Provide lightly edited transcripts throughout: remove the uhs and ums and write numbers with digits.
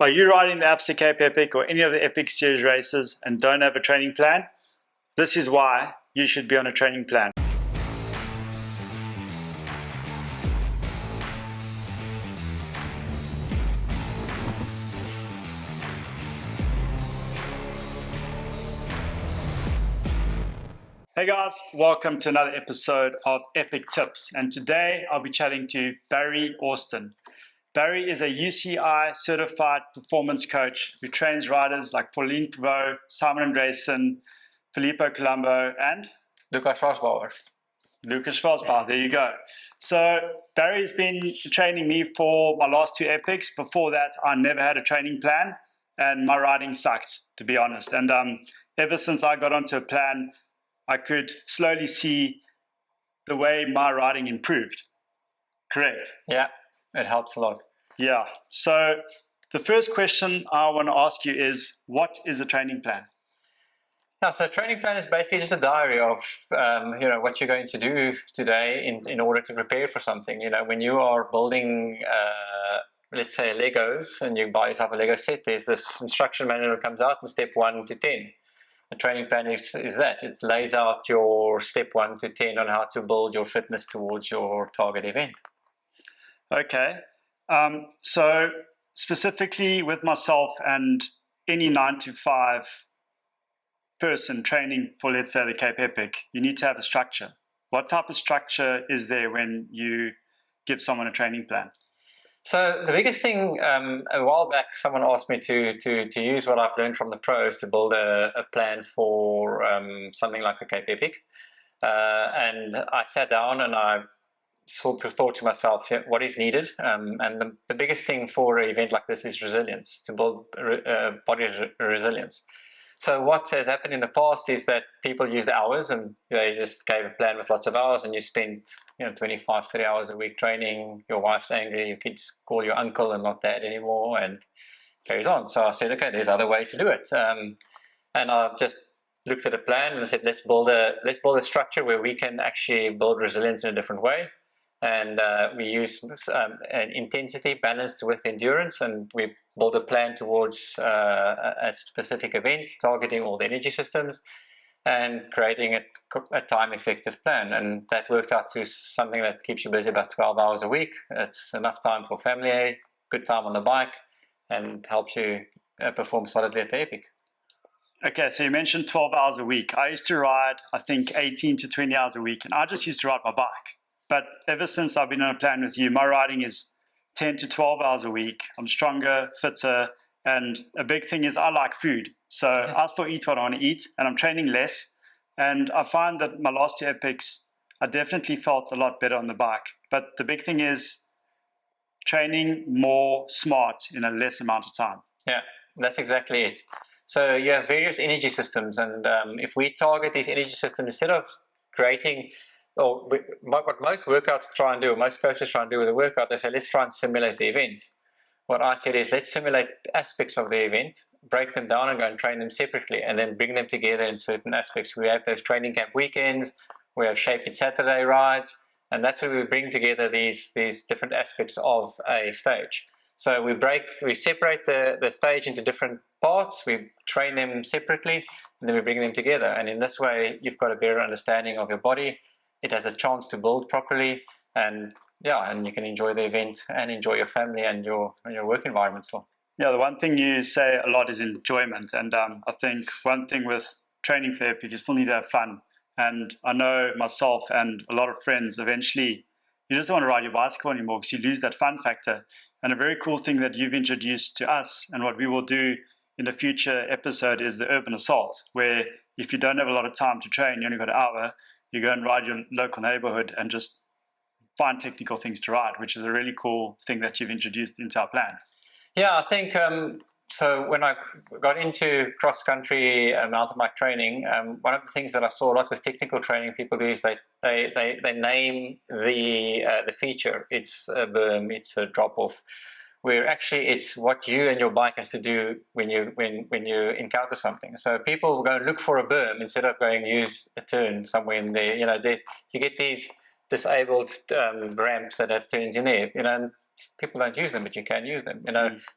Are you riding the Absa Cape Epic or any of the Epic Series races and don't have a training plan? This is why you should be on a training plan. Hey guys, welcome to another episode of Epic Tips, and today I'll be chatting to Barry Austin. Barry is a UCI certified performance coach who trains riders like Pauline Prévost, Simon Andresen, Filippo Colombo, and Lucas Schwarzbauer. Lucas Schwarzbauer, there you go. So Barry's been training me for my last two epics. Before that, I never had a training plan and my riding sucked, to be honest. And ever since I got onto a plan, I could slowly see the way my riding improved. Correct? Yeah, it helps a lot. Yeah. So the first question I want to ask you is, what is a training plan? Yeah, so training plan is basically just a diary of what you're going to do today in order to prepare for something. You know, when you are building, let's say Legos, and you buy yourself a Lego set, there's this instruction manual that comes out in step 1 to 10. A training plan is that. It lays out your step 1 to 10 on how to build your fitness towards your target event. Okay. So specifically with myself and any 9 to 5 person training for, let's say, the Cape Epic, you need to have a structure. What type of structure is there when you give someone a training plan? So the biggest thing, a while back, someone asked me to use what I've learned from the pros to build a plan for something like a Cape Epic. And I sat down and I sort of thought to myself, what is needed? And the biggest thing for an event like this is resilience, to build body resilience. So what has happened in the past is that people used hours, and they just gave a plan with lots of hours, and you spent 25, 30 hours a week training. Your wife's angry, your kids call you uncle and not dad anymore, and carries on. So I said, okay, there's other ways to do it. And I just looked at a plan and I said, let's build a structure where we can actually build resilience in a different way. And we use an intensity balanced with endurance, and we build a plan towards a specific event, targeting all the energy systems and creating a time-effective plan. And that worked out to something that keeps you busy about 12 hours a week. It's enough time for family, good time on the bike, and helps you perform solidly at the Epic. Okay, so you mentioned 12 hours a week. I used to ride, I think, 18 to 20 hours a week, and I just used to ride my bike. But ever since I've been on a plan with you, my riding is 10 to 12 hours a week. I'm stronger, fitter, and a big thing is I like food. So I still eat what I want to eat, and I'm training less. And I find that my last two epics, I definitely felt a lot better on the bike. But the big thing is training more smart in a less amount of time. Yeah, that's exactly it. So you have various energy systems, and if we target these energy systems, instead of creating, or what most workouts try and do, most coaches try and do with a workout, they say, let's try and simulate the event. What I said is, let's simulate aspects of the event, break them down and go and train them separately, and then bring them together in certain aspects. We have those training camp weekends, we have Shape It Saturday rides, and that's where we bring together these different aspects of a stage. So we separate the stage into different parts, we train them separately, and then we bring them together. And in this way, you've got a better understanding of your body. It has a chance to build properly, and you can enjoy the event and enjoy your family and your work environment still. Yeah, the one thing you say a lot is enjoyment, and I think one thing with training for Epic, you still need to have fun. And I know myself and a lot of friends, eventually you just don't want to ride your bicycle anymore because you lose that fun factor. And a very cool thing that you've introduced to us and what we will do in the future episode is the urban assault, where if you don't have a lot of time to train, you only got an hour, you go and ride your local neighborhood and just find technical things to ride, which is a really cool thing that you've introduced into our plan. Yeah, I think so. When I got into cross-country mountain bike training, one of the things that I saw a lot with technical training people do is they name the feature. It's a berm, it's a drop-off, where actually it's what you and your bike has to do when you encounter something. So people go and look for a berm instead of going use a turn somewhere in there. You get these disabled ramps that have turns in there, and people don't use them, but you can use them.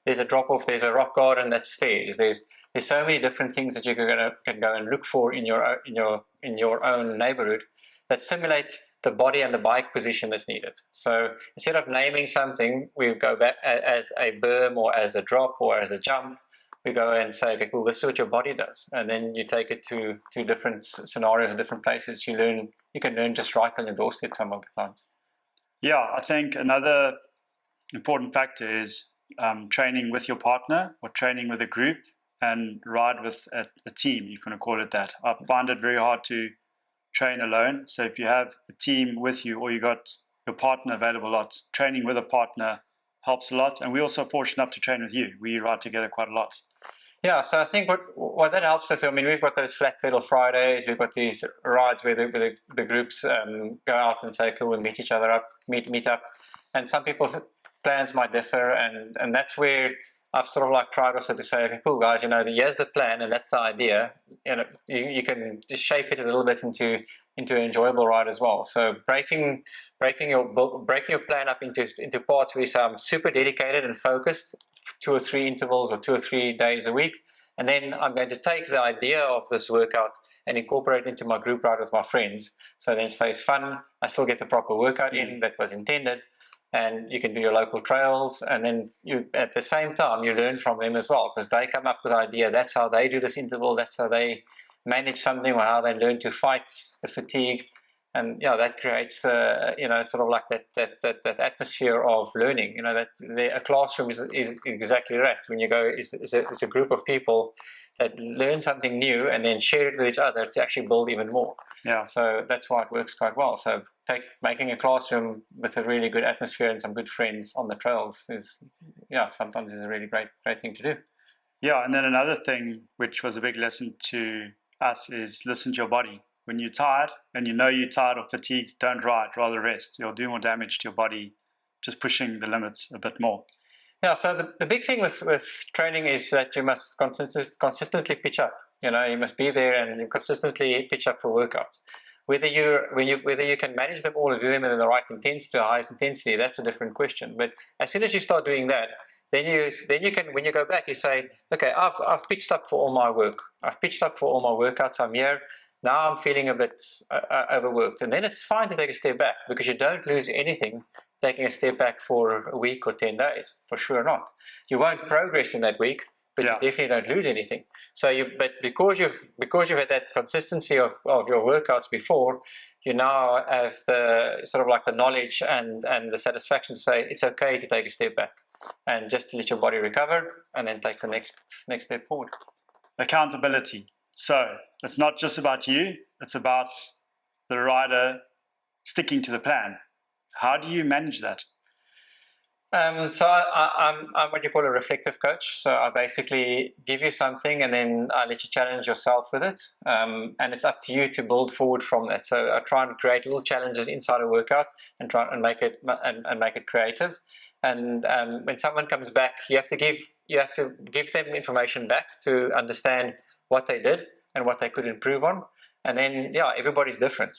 There's a drop off, there's a rock garden that's stairs. There's so many different things that you can go and look for in your own neighborhood that simulate the body and the bike position that's needed. So instead of naming something, we go back as a berm or as a drop or as a jump. We go and say, okay, cool, this is what your body does. And then you take it to different scenarios and different places. You can learn just right on your doorstep some of the times. Yeah, I think another important factor is training with your partner or training with a group and ride with a team, you can call it that. I find it very hard to train alone. So if you have a team with you or you got your partner available a lot, training with a partner helps a lot. And we're also fortunate enough to train with you. We ride together quite a lot. Yeah, so I think what that helps us, we've got those flat pedal Fridays, we've got these rides where the groups go out and say, cool, we'll meet each other up, meet up. And some people's plans might differ, and that's where I've sort of like tried also to say, okay, cool guys, here's the plan and that's the idea. You can just shape it a little bit into an enjoyable ride as well. So breaking your plan up into parts where you say I'm super dedicated and focused, 2 or 3 intervals or 2 or 3 days a week, and then I'm going to take the idea of this workout and incorporate it into my group ride with my friends. So then it stays fun. I still get the proper workout in that was intended. And you can do your local trails, and then you, at the same time, you learn from them as well, because they come up with an idea. That's how they do this interval. That's how they manage something, or how they learn to fight the fatigue, and that creates sort of like that atmosphere of learning. That a classroom is exactly right. When you go, it's a group of people that learn something new and then share it with each other to actually build even more. Yeah. So that's why it works quite well. So making a classroom with a really good atmosphere and some good friends on the trails is, sometimes is a really great thing to do. Yeah, and then another thing which was a big lesson to us is listen to your body. When you're tired and you're tired or fatigued, don't ride, rather rest. You'll do more damage to your body just pushing the limits a bit more. Yeah, so the big thing with training is that you must consistently pitch up. You must be there and you consistently pitch up for workouts. Whether you can manage them all and do them in the right intensity, the highest intensity, that's a different question. But as soon as you start doing that, then you can, when you go back, you say, okay, I've pitched up for all my work. I've pitched up for all my workouts. I'm here. Now I'm feeling a bit overworked. And then it's fine to take a step back, because you don't lose anything taking a step back for a week or 10 days, for sure not. You won't progress in that week, but you definitely don't lose anything. So but because you've had that consistency of your workouts before, you now have the sort of like the knowledge and the satisfaction to say it's okay to take a step back and just to let your body recover and then take the next step forward. Accountability. So it's not just about you, it's about the rider sticking to the plan. How do you manage that? So I'm what you call a reflective coach. So I basically give you something and then I let you challenge yourself with it. And it's up to you to build forward from that. So I try and create little challenges inside a workout and try and make it creative. And when someone comes back, you have to give them information back to understand what they did and what they could improve on. And then, everybody's different.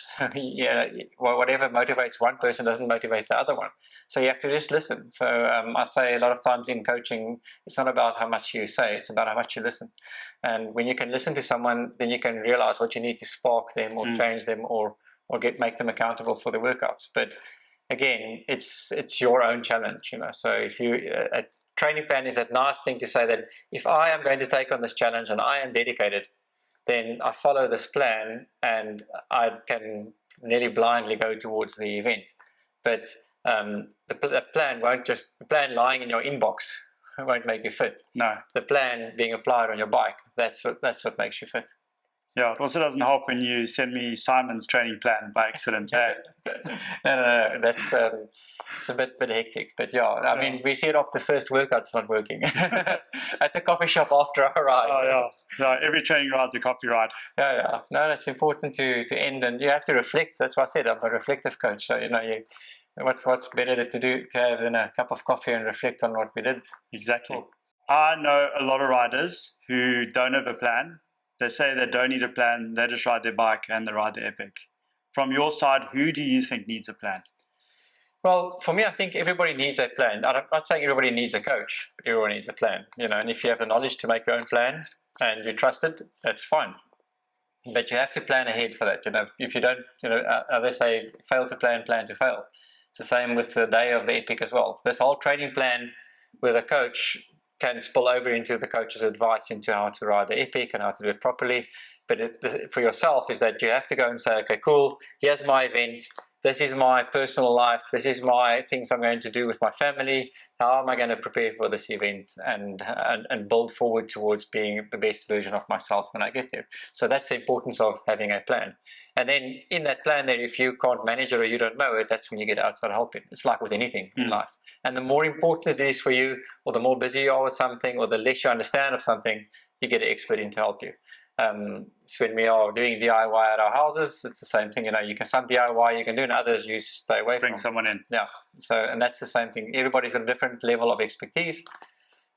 Whatever motivates one person doesn't motivate the other one. So you have to just listen. So I say a lot of times in coaching, it's not about how much you say, it's about how much you listen. And when you can listen to someone, then you can realize what you need to spark them or change them or make them accountable for the workouts. But again, it's your own challenge, So if a training plan is that nice thing to say that if I am going to take on this challenge and I am dedicated, then I follow this plan and I can nearly blindly go towards the event. But the plan lying in your inbox won't make you fit. No. The plan being applied on your bike, that's what makes you fit. Yeah, it also doesn't help when you send me Simon's training plan by accident. No, that's it's a bit hectic. But I mean, we see it off the first workout's not working at the coffee shop after our ride. Oh yeah, every training ride's a coffee ride. Yeah. No, that's important to end, and you have to reflect. That's why I said I'm a reflective coach. So what's better to have than a cup of coffee and reflect on what we did. Exactly. Cool. I know a lot of riders who don't have a plan. They say they don't need a plan, they just ride their bike and they ride the Epic. from your side, who do you think needs a plan? Well, for me, I think everybody needs a plan. I'm not saying everybody needs a coach. Everyone needs a plan, and if you have the knowledge to make your own plan and you trust it, that's fine. But you have to plan ahead for that. If you don't, others say, fail to plan to fail. It's the same with the day of the epic as well. This whole training plan with a coach can spill over into the coach's advice into how to ride the epic and how to do it properly. But for yourself is that you have to go and say, okay, cool, here's my event. This is my personal life. This is my things I'm going to do with my family. How am I going to prepare for this event and build forward towards being the best version of myself when I get there? So that's the importance of having a plan. And then in that plan there, if you can't manage it or you don't know it, that's when you get outside help. It's like with anything in life. And the more important it is for you, or the more busy you are with something, or the less you understand of something, you get an expert in to help you. So when we are doing DIY at our houses, it's the same thing. You can some DIY you can do, and others you stay away from. Bring someone in. Yeah. So, and that's the same thing. Everybody's got a different level of expertise,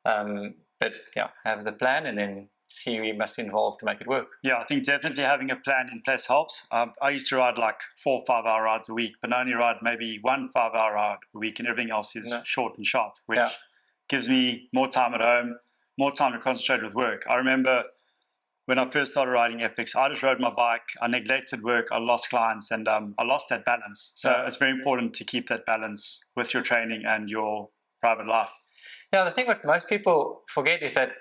but yeah, have the plan and then see who you must involve to make it work. Yeah, I think definitely having a plan in place helps. I used to ride like 4 or 5 hour rides a week, but I only ride maybe 1 5-hour ride a week, and everything else is short and sharp, which gives me more time at home, more time to concentrate with work. I remember when I first started riding epics, I just rode my bike, I neglected work, I lost clients, and I lost that balance. So it's very important to keep that balance with your training and your private life. Yeah, the thing what most people forget is that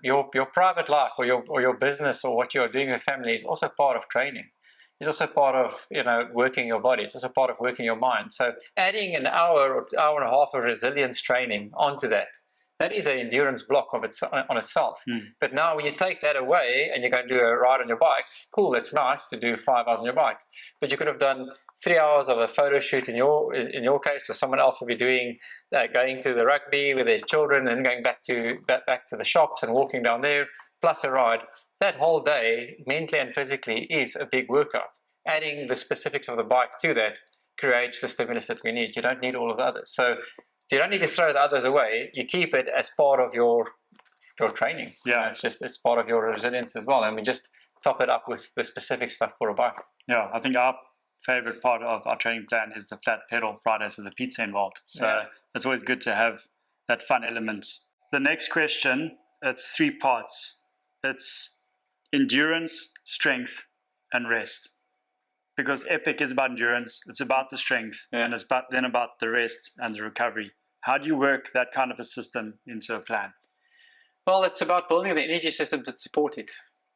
your private life or your business or what you're doing with family is also part of training. It's also part of working your body. It's also part of working your mind. So adding an hour or hour and a half of resilience training onto that is an endurance block on itself. But now when you take that away and you're going to do a ride on your bike, cool, it's nice to do 5 hours on your bike. But you could have done 3 hours of a photo shoot in your case, or someone else will be doing going to the rugby with their children and going back to the shops and walking down there, plus a ride. That whole day, mentally and physically, is a big workout. Adding the specifics of the bike to that creates the stimulus that we need. You don't need all of the others. So you don't need to throw the others away. You keep it as part of your training. Yeah, it's part of your resilience as well. And we just top it up with the specific stuff for a bike. Yeah, I think our favorite part of our training plan is the flat pedal Fridays with the pizza involved. So it's always good to have that fun element. The next question, it's 3 parts. It's endurance, strength, and rest. Because epic is about endurance, it's about the strength, and it's then about the rest and the recovery. How do you work that kind of a system into a plan? Well, it's about building the energy system to support it.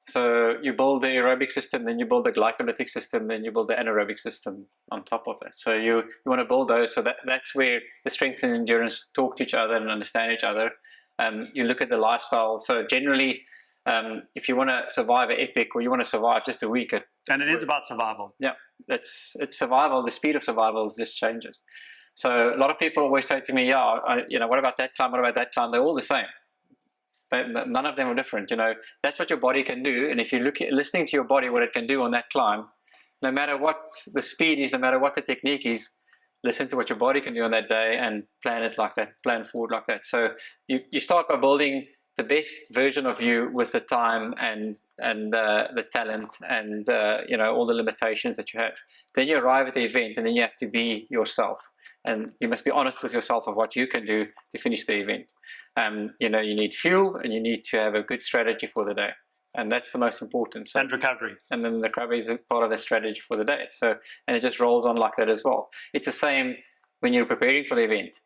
So you build the aerobic system, then you build the glycolytic system, then you build the anaerobic system on top of that. So you want to build those. So that's where the strength and endurance talk to each other and understand each other. You look at the lifestyle. So generally, if you want to survive an epic, or you want to survive just a week, and it is about survival. Yeah, it's survival. The speed of survival just changes. So a lot of people always say to me, what about that climb? What about that climb? They're all the same. None of them are different. That's what your body can do. And if you listening to your body, what it can do on that climb, no matter what the speed is, no matter what the technique is, listen to what your body can do on that day and plan it like that, plan forward like that. So you start by building the best version of you with the time and the talent and all the limitations that you have. Then you arrive at the event, and then you have to be yourself, and you must be honest with yourself of what you can do to finish the event. You need fuel, and you need to have a good strategy for the day, and that's the most important. So, and recovery. And then the recovery is a part of the strategy for the day. So, and it just rolls on like that as well. It's the same when you're preparing for the event.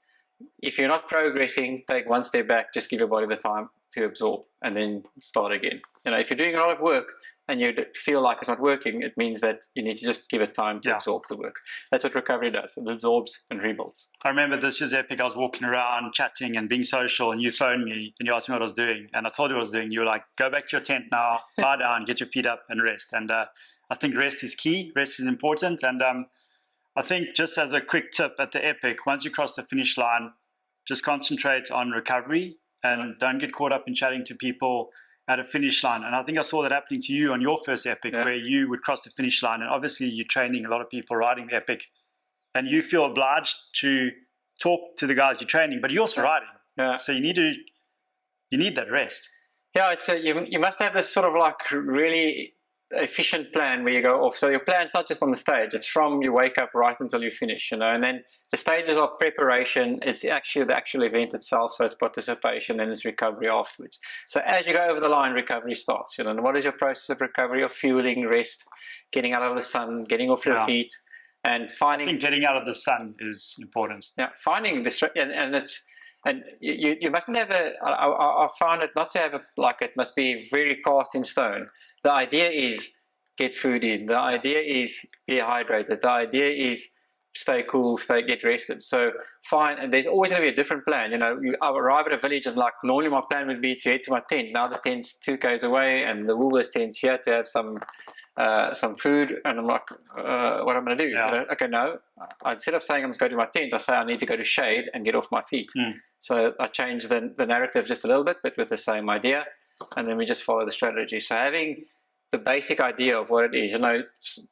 If you're not progressing, take one step back, just give your body the time to absorb and then start again. If you're doing a lot of work and you feel like it's not working, it means that you need to just give it time to absorb the work. That's what recovery does. It absorbs and rebuilds. I remember this year's epic, I was walking around chatting and being social, and you phoned me and you asked me what I was doing, and I told you what I was doing. You were like, go back to your tent now, lie down, get your feet up and rest. And I think rest is key. Rest is important. And I think just as a quick tip at the epic, once you cross the finish line, just concentrate on recovery and don't get caught up in chatting to people at a finish line. And I think I saw that happening to you on your first epic, where you would cross the finish line, and obviously you're training a lot of people riding the epic, and you feel obliged to talk to the guys you're training, but you're also riding. So you need that rest. Yeah, it's you must have this sort of like really efficient plan where you go off. So your plan's not just on the stage; it's from you wake up right until you finish, and then the stages of preparation. It's actually the actual event itself. So it's participation, then it's recovery afterwards. So as you go over the line, recovery starts. And what is your process of recovery? Of fueling, rest, getting out of the sun, getting off your feet, and finding. I think getting out of the sun is important. Yeah, finding this, and it's. And you mustn't have I found it not to have it must be very cast in stone. The idea is get food in. The idea is be hydrated. The idea is stay cool, get rested. So fine, and there's always going to be a different plan. I arrive at a village and normally my plan would be to head to my tent. Now the tent's 2 k's away and the Woolworths tent's here to have some food, and I'm like, what am I going to do? Okay, no. Instead of saying I'm going to go to my tent, I say I need to go to shade and get off my feet. So I change the narrative just a little bit, but with the same idea, and then we just follow the strategy. So having the basic idea of what it is,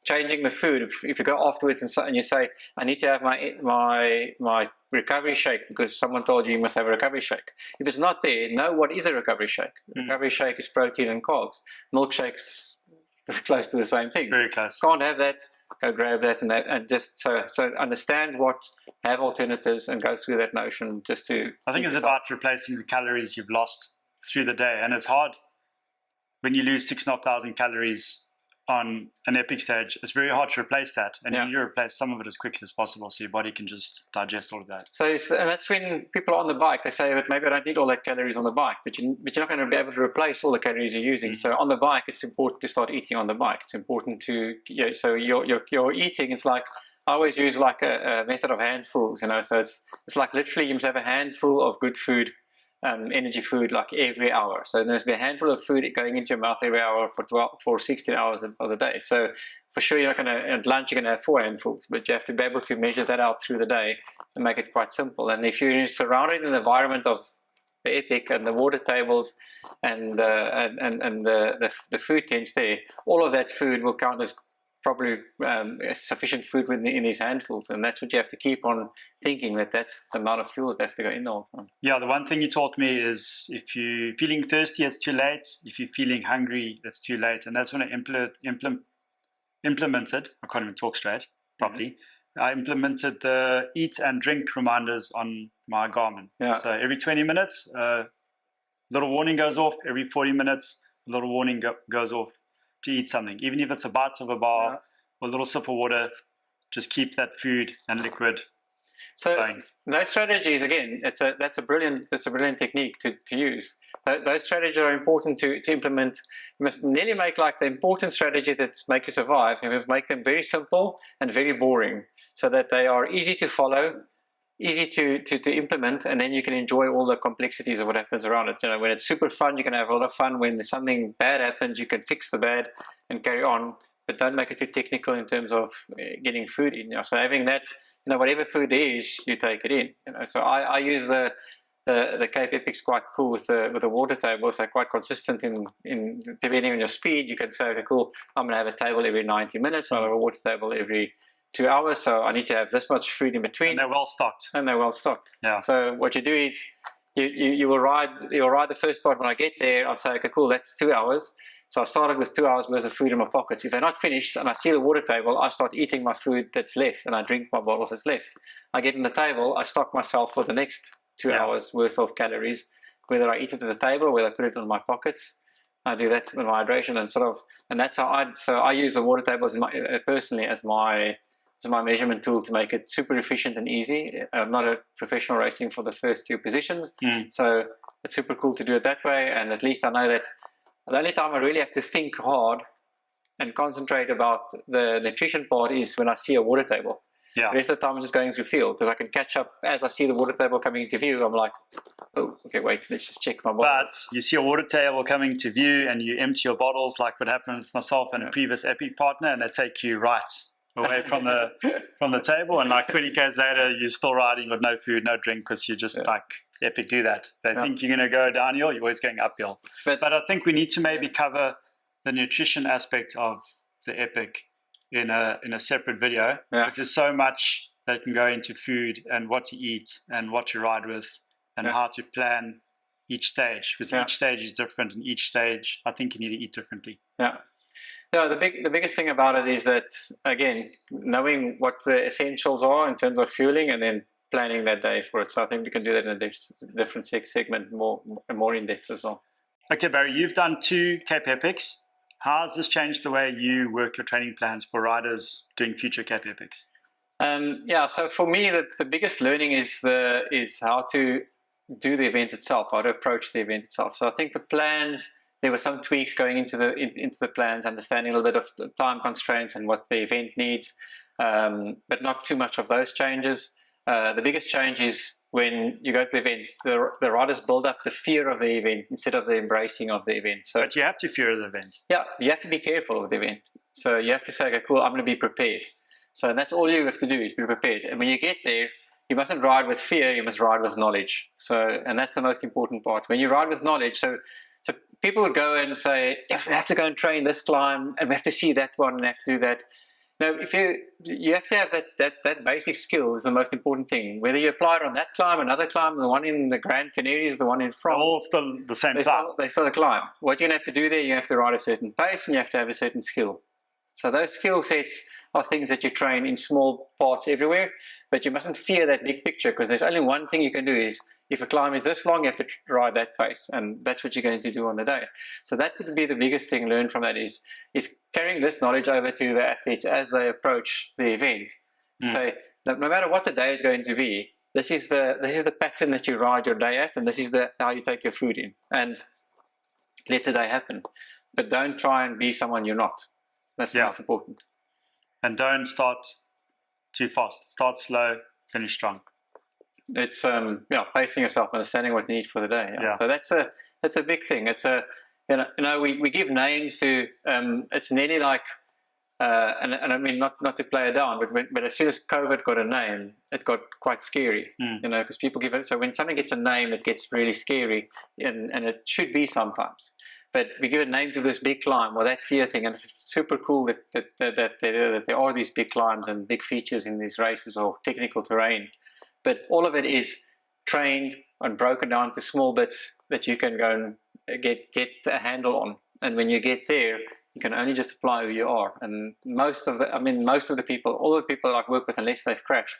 changing the food. If you go afterwards and you say, I need to have my recovery shake because someone told you must have a recovery shake. If it's not there, know what is a recovery shake. Recovery shake is protein and carbs. Milkshakes close to the same thing. Very close. Can't have that. Go grab that and just so understand have alternatives and go through that notion just to. I think it's about replacing the calories you've lost through the day, and it's hard when you lose 6,500 calories on an epic stage. It's very hard to replace that, and you need to replace some of it as quickly as possible so your body can just digest all of that. So and that's when people are on the bike, they say, but maybe I don't need all that calories on the bike, but you're not going to be able to replace all the calories you're using. So on the bike, it's important to start eating on the bike. It's important to, so your eating, it's like, I always use like a method of handfuls, so it's like literally you must have a handful of good food, energy food, like every hour. So there's be a handful of food going into your mouth every hour for 16 hours of the day. So for sure, you're not going to, at lunch, you're going to have 4 handfuls, but you have to be able to measure that out through the day and make it quite simple. And if you're surrounded in the environment of the epic and the water tables and the food tents there, all of that food will count as probably sufficient food in these handfuls, and that's what you have to keep on thinking, that's the amount of fuel that has to go in all the time. Yeah, the one thing you taught me is if you're feeling thirsty, it's too late. If you're feeling hungry, it's too late. And that's when I implemented, I can't even talk straight properly, I implemented the eat and drink reminders on my Garmin. So every 20 minutes, a little warning goes off. Every 40 minutes, a little warning goes off to eat something, even if it's a bite of a bar or a little sip of water. Just keep that food and liquid going. Those strategies, again, that's a brilliant technique to use. Those strategies are important to implement. You must nearly make like the important strategies that make you survive, and make them very simple and very boring, so that they are easy to follow, easy to implement, and then you can enjoy all the complexities of what happens around it. When it's super fun, you can have a lot of fun. When something bad happens, you can fix the bad and carry on, but don't make it too technical in terms of getting food in. So having that, whatever food there is, you take it in. So I use the Cape Epic's quite cool with the water tables. They're quite consistent in depending on your speed. You can say, okay, cool, I'm going to have a table every 90 minutes. I'll have a water table every 2 hours, so I need to have this much food in between. And they're well stocked. Yeah. So what you do is you'll ride the first part. When I get there, I'll say, okay, cool, that's 2 hours. So I started with 2 hours worth of food in my pockets. If they're not finished and I see the water table, I start eating my food that's left and I drink my bottles that's left. I get in the table, I stock myself for the next 2 hours worth of calories, whether I eat it at the table or whether I put it in my pockets. I do that with my hydration and that's how I use the water table personally as my measurement tool to make it super efficient and easy. I'm not a professional racing for the first few positions, so it's super cool to do it that way. And at least I know that the only time I really have to think hard and concentrate about the nutrition part is when I see a water table. The rest of the time I'm just going through feel, because I can catch up as I see the water table coming into view. I'm like, oh, okay, wait, let's just check my bottle. But you see a water table coming to view and you empty your bottles, like what happened with myself and a previous Epic partner, and they take you right away from the table, and like 20 k's later you're still riding with no food, no drink, because you just like Epic do that. They think you're going to go downhill, you're always going uphill. But I think we need to maybe cover the nutrition aspect of the Epic in a separate video, because there's so much that can go into food and what to eat and what to ride with and how to plan each stage, because each stage is different, and each stage I think you need to eat differently. Yeah, the biggest thing about it is that, again, knowing what the essentials are in terms of fueling, and then planning that day for it. So I think we can do that in a different segment, more in depth as well. Okay, Barry, you've done 2 Cape Epics. How has this changed the way you work your training plans for riders doing future Cape Epics? Yeah, so for me, the biggest learning is how to do the event itself, how to approach the event itself. So I think the plans, there were some tweaks going into the plans, understanding a little bit of the time constraints and what the event needs, but not too much of those changes. The biggest change is when you go to the event, the riders build up the fear of the event instead of the embracing of the event. So, but you have to fear the event. Yeah, you have to be careful of the event. So you have to say, okay, cool, I'm going to be prepared. So that's all you have to do is be prepared. And when you get there, you mustn't ride with fear, you must ride with knowledge. So, and that's the most important part. When you ride with knowledge, so people would go and say, yeah, we have to go and train this climb, and we have to see that one, and have to do that. Now, if you have to have that basic skill is the most important thing. Whether you apply it on that climb, another climb, the one in the Grand Canaries, the one in France, they're all still the same climb. They're still a climb. What you're going to have to do there, you have to ride a certain pace, and you have to have a certain skill. So those skill sets are things that you train in small parts everywhere, but you mustn't fear that big picture, because there's only one thing you can do is, if a climb is this long, you have to ride that pace, and that's what you're going to do on the day. So that would be the biggest thing learned from that is carrying this knowledge over to the athletes as they approach the event. Say that no matter what the day is going to be, this is the pattern that you ride your day at, and this is how you take your food in, and let the day happen. But don't try and be someone you're not. That's the most important. And don't start too fast. Start slow, finish strong. It's pacing yourself, understanding what you need for the day. Yeah. So that's a big thing. It's we give names to it's nearly like and I mean not to play it down, but as soon as COVID got a name, it got quite scary. Because people give it. So when something gets a name, it gets really scary, and it should be sometimes. But we give a name to this big climb or that fear thing, and it's super cool that there are these big climbs and big features in these races or technical terrain. But all of it is trained and broken down to small bits that you can go and get a handle on. And when you get there, you can only just apply who you are. And most of the people, all the people I work with, unless they've crashed,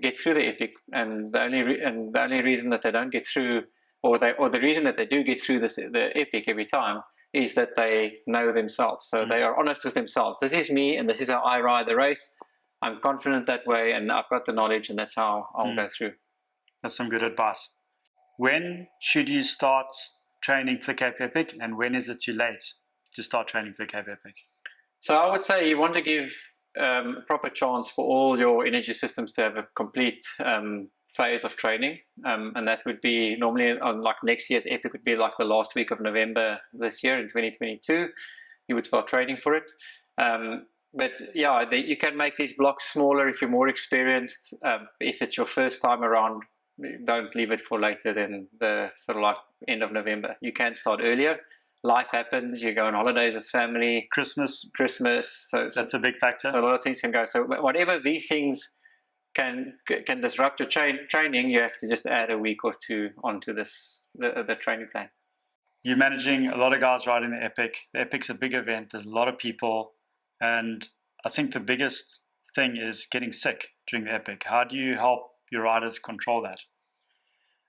get through the epic. And the only reason that they don't get through, or the reason that they do get through the epic every time, is that they know themselves. So they are honest with themselves. This is me, and this is how I ride the race. I'm confident that way, and I've got the knowledge, and that's how I'll go through. That's some good advice. When should you start training for Cape Epic, and when is it too late to start training for Cape Epic? So I would say you want to give a proper chance for all your energy systems to have a complete phase of training, and that would be normally on like next year's Epic would be like the last week of November this year in 2022. You would start training for it. But yeah, you can make these blocks smaller if you're more experienced. If it's your first time around, don't leave it for later than the sort of like end of November. You can start earlier. Life happens. You go on holidays with family. Christmas. So that's a big factor. So a lot of things can go. So whatever these things can disrupt your training, you have to just add a week or two onto the training plan. You're managing a lot of guys riding the Epic. The Epic's a big event. There's a lot of people. And I think the biggest thing is getting sick during the Epic. How do you help your riders control that?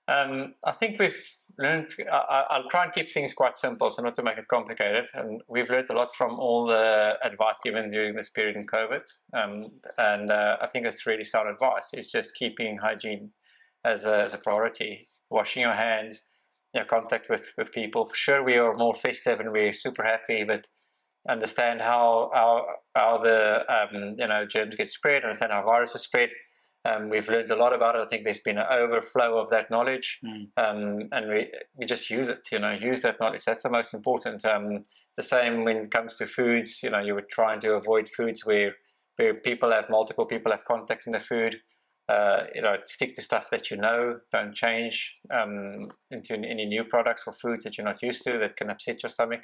I think we've learned, I'll try and keep things quite simple, so not to make it complicated. And we've learned a lot from all the advice given during this period in COVID. And I think that's really sound advice. It's just keeping hygiene as a priority. Washing your hands, contact with people. For sure, we are more festive and we're super happy, but understand how the germs get spread, understand how viruses spread. We've learned a lot about it. I think there's been an overflow of that knowledge, and we just use it. Use that knowledge. That's the most important. The same when it comes to foods. You would try and to avoid foods where multiple people have contact in the food. Stick to stuff that don't change into any new products or foods that you're not used to that can upset your stomach.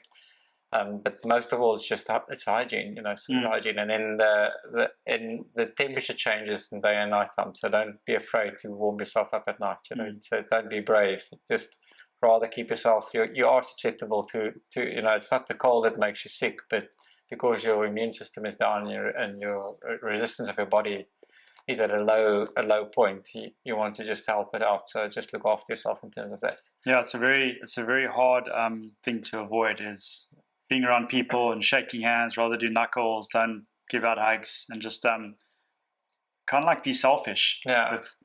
But most of all, it's hygiene, hygiene, and then the temperature changes in day and night time. So don't be afraid to warm yourself up at night. So don't be brave. Just rather keep yourself. You are susceptible to. It's not the cold that makes you sick, but because your immune system is down and your resistance of your body is at a low point. You want to just help it out. So just look after yourself in terms of that. Yeah, it's a very hard thing to avoid, is being around people and shaking hands. Rather do knuckles than give out hugs, and just kind of like be selfish with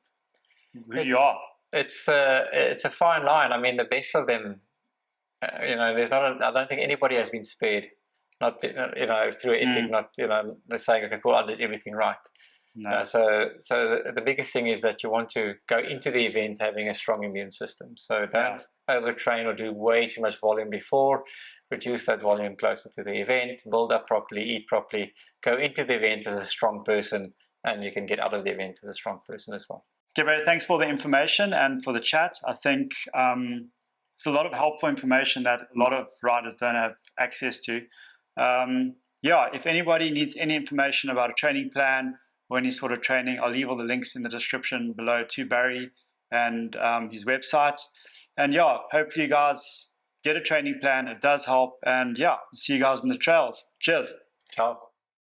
who you are. It's a fine line. I mean, the best of them, there's not. I don't think anybody has been spared. Not through ethic. Not they're saying, okay, cool, I did everything right. No. So the biggest thing is that you want to go into the event having a strong immune system. So don't overtrain or do way too much volume before. Reduce that volume closer to the event. Build up properly, eat properly. Go into the event as a strong person, and you can get out of the event as a strong person as well. Okay, Barry, thanks for the information and for the chat. I think it's a lot of helpful information that a lot of riders don't have access to. If anybody needs any information about a training plan or any sort of training, I'll leave all the links in the description below to Barry and his website. And hopefully you guys get a training plan. It does help. And see you guys on the trails. Cheers. Ciao.